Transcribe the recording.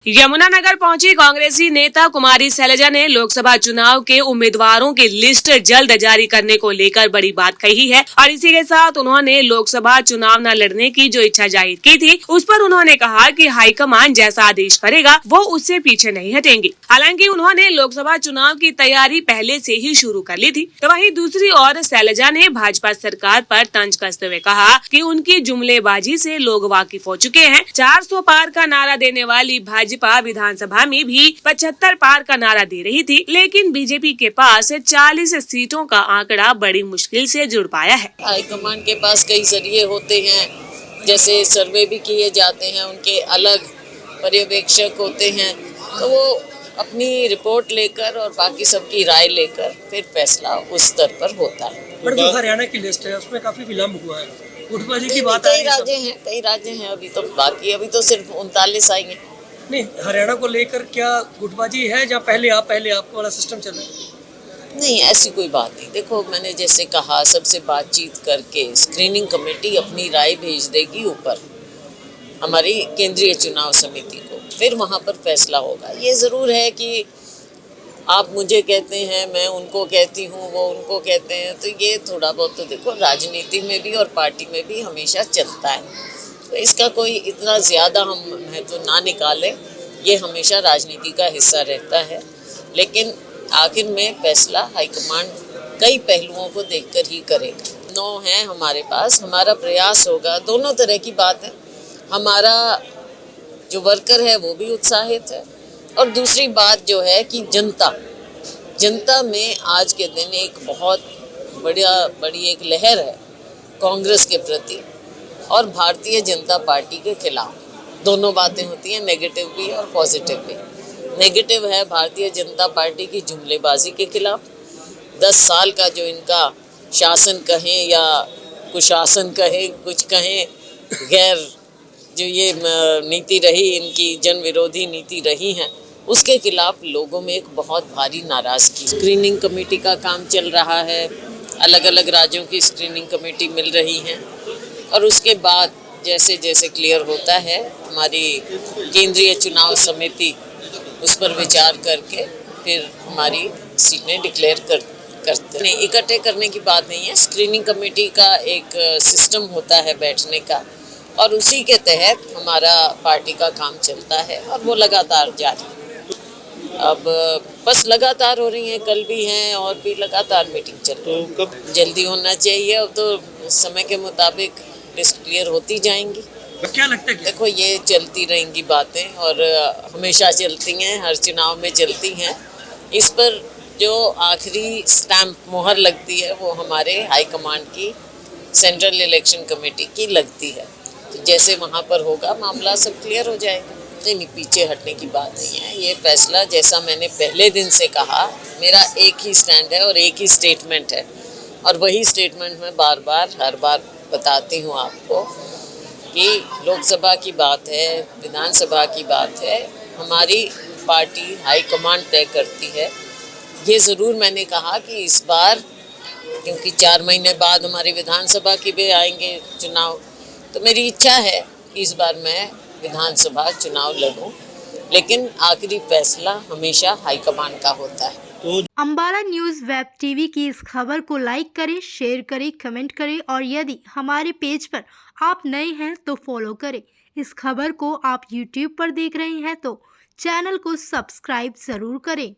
यमुनानगर पहुंची कांग्रेसी नेता कुमारी शैलजा ने लोकसभा चुनाव के उम्मीदवारों की लिस्ट जल्द जारी करने को लेकर बड़ी बात कही है और इसी के साथ उन्होंने लोकसभा चुनाव न लड़ने की जो इच्छा जाहिर की थी, उस पर उन्होंने कहा कि हाईकमान जैसा आदेश करेगा वो उससे पीछे नहीं हटेंगे। हालांकि उन्होंने लोकसभा चुनाव की तैयारी पहले से ही शुरू कर ली थी। तो वहीं दूसरी ओर शैलजा ने भाजपा सरकार पर तंज कसते हुए कहा कि उनकी जुमलेबाजी से लोग वाकिफ हो चुके हैं। 400 पार का नारा देने वाली भाजपा विधानसभा में भी 75 पार का नारा दे रही थी, लेकिन बीजेपी के पास 40 सीटों का आंकड़ा बड़ी मुश्किल से जुड़ पाया है। हाईकमान के पास कई जरिए होते हैं, जैसे सर्वे भी किए जाते हैं, उनके अलग पर्यवेक्षक होते हैं, तो वो अपनी रिपोर्ट लेकर और बाकी सबकी राय लेकर फिर फैसला उस स्तर पर होता है। पर जो हरियाणा की लिस्ट है उसमें काफी विलम्ब हुआ है, गुटबाजी की बात कई राज्य हैं अभी तो बाकी, अभी तो सिर्फ 39 आई हैं। नहीं, हरियाणा को लेकर क्या गुटबाजी है या पहले आप वाला सिस्टम चल रहा है? नहीं, ऐसी कोई बात नहीं। देखो, मैंने जैसे कहा, सबसे बातचीत करके स्क्रीनिंग कमेटी अपनी राय भेज देगी ऊपर हमारी केंद्रीय चुनाव समिति को, फिर वहाँ पर फैसला होगा। ये ज़रूर है कि आप मुझे कहते हैं, मैं उनको कहती हूँ, वो उनको कहते हैं, तो ये थोड़ा बहुत तो देखो राजनीति में भी और पार्टी में भी हमेशा चलता है, तो इसका कोई इतना ज़्यादा हम महत्व ना निकालें। ये हमेशा राजनीति का हिस्सा रहता है, लेकिन आखिर में फैसला हाईकमान कई पहलुओं को देखकर ही करेगा। 9 है हमारे पास, हमारा प्रयास होगा। दोनों तरह की बात है, हमारा जो वर्कर है वो भी उत्साहित है, और दूसरी बात जो है कि जनता में आज के दिन एक बहुत बड़ी एक लहर है कांग्रेस के प्रति और भारतीय जनता पार्टी के खिलाफ। दोनों बातें होती हैं, नेगेटिव भी और पॉजिटिव भी। नेगेटिव है भारतीय जनता पार्टी की जुमलेबाजी के खिलाफ। 10 साल का जो इनका शासन कहें या कुशासन कहें, कुछ कहें, गैर जो ये नीति रही, इनकी जन विरोधी नीति रही है, उसके खिलाफ लोगों में एक बहुत भारी नाराज़गी। स्क्रीनिंग कमेटी का काम चल रहा है, अलग अलग राज्यों की स्क्रीनिंग कमेटी मिल रही हैं, और उसके बाद जैसे जैसे क्लियर होता है हमारी केंद्रीय चुनाव समिति उस पर विचार करके फिर हमारी सीटें डिक्लेयर करते हैं। इकट्ठे करने की बात नहीं है, स्क्रीनिंग कमेटी का एक सिस्टम होता है बैठने का, और उसी के तहत हमारा पार्टी का काम चलता है और वो लगातार जारी है। अब बस लगातार हो रही हैं, कल भी हैं और भी लगातार मीटिंग चल रही है। तो कब जल्दी होना चाहिए? अब तो समय के मुताबिक लिस्ट क्लियर होती जाएंगी। क्या लगता है? देखो, ये चलती रहेंगी बातें और हमेशा चलती हैं, हर चुनाव में चलती हैं। इस पर जो आखिरी स्टैम्प मोहर लगती है वो हमारे हाईकमांड की सेंट्रल इलेक्शन कमेटी की लगती है, तो जैसे वहाँ पर होगा मामला सब क्लियर हो जाएगा। नहीं, पीछे हटने की बात नहीं है। ये फैसला, जैसा मैंने पहले दिन से कहा, मेरा एक ही स्टैंड है और एक ही स्टेटमेंट है, और वही स्टेटमेंट मैं हर बार बताती हूँ आपको कि लोकसभा की बात है, विधानसभा की बात है, हमारी पार्टी हाईकमांड तय करती है। ये ज़रूर मैंने कहा कि इस बार, क्योंकि 4 महीने बाद हमारी विधानसभा की भी आएंगे चुनाव, तो मेरी इच्छा है कि इस बार मैं विधानसभा चुनाव लड़ूं, लेकिन आखिरी फैसला हमेशा हाईकमान का होता है। अम्बाला न्यूज़ वेब टीवी की इस खबर को लाइक करें, शेयर करें, कमेंट करें, और यदि हमारे पेज पर आप नए हैं तो फॉलो करें। इस खबर को आप यूट्यूब पर देख रहे हैं तो चैनल को सब्सक्राइब ज़रूर करें।